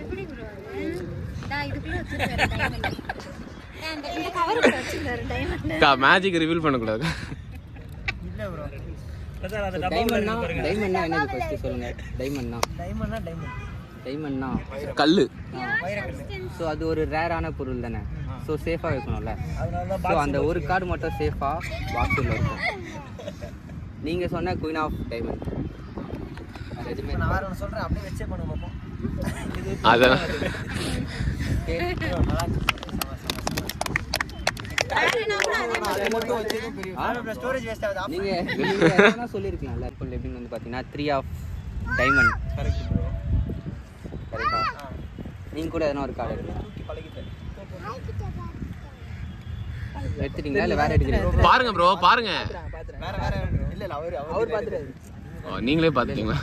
எப்படி ப்ரோ நான் இதுக்குள்ள வச்சிருக்கேன் டைமண்ட். இந்த கவருக்குள்ள வச்சிருக்காரு டைமண்ட். மேஜிக் ரிவீல் பண்ணக்கூடாது. இல்ல ப்ரோ. டைமண்ட்னா என்னது ஃபர்ஸ்ட் சொல்லுங்க. டைமண்ட்னா டைமண்ட்னா கல்லு. ஸோ அது ஒரு ரேரான பொருள் தானே. ஸோ சேஃபாக வைக்கணும்ல. ஸோ அந்த ஒரு கார்டு மட்டும் சேஃபாக பாக்ஸில் இருக்கும். நீங்கள் சொன்ன குயின் ஆஃப் டைமண்ட். இப்போ நான் வேற ஒன்று சொல்கிறேன், அப்படியே வச்சே பண்ண பார்ப்போம். அதான் ஸ்டோரேஜ் வேஸ்ட் ஆகுது. நீங்கள் சொல்லியிருக்கலாம்ல. இப்போ எப்படின்னு வந்து பார்த்தீங்கன்னா 3 ஆஃப் டைமண்ட். Correct bro. கரெக்டா? நீங்கள் கூட எதனா ஒரு கார்டு எடுக்கலாம். எடுத்துட்டீங்களா இல்லை வேற எடுக்கிறீங்க? பாருங்க ப்ரோ, பாருங்க. வேற இல்ல அவர் பாத்துறாரு. நீங்களே பாத்துட்டீங்களா?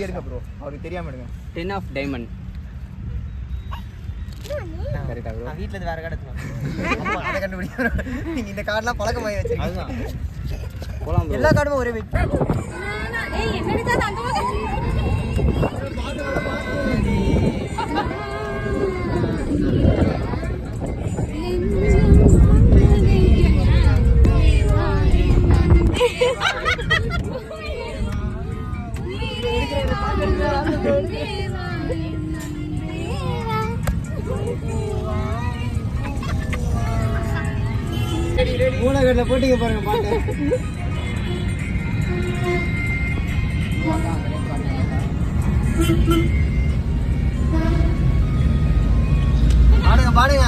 எடுங்க ப்ரோ, அவருக்கு தெரியாம எடுங்க. 10 ஆஃப் டைமண்ட். கரெக்டா ப்ரோ? நான் வீட்ல இருந்து வேற கார்டு எடுத்துறேன். ஆமா, அத கண்டுபிடிங்க. நீங்க இந்த கார்டுலாம் பழக்கமாயி வச்சிருக்கீங்க. அதுதான். போலாம் ப்ரோ. எல்லா கார்டுமே ஒரே வெயிட். ஏய் என்னடி தான் அங்க வந்து மூலகடல போட்டிங்க பாருங்க பாட்டு. பாடுங்க பாடுங்க.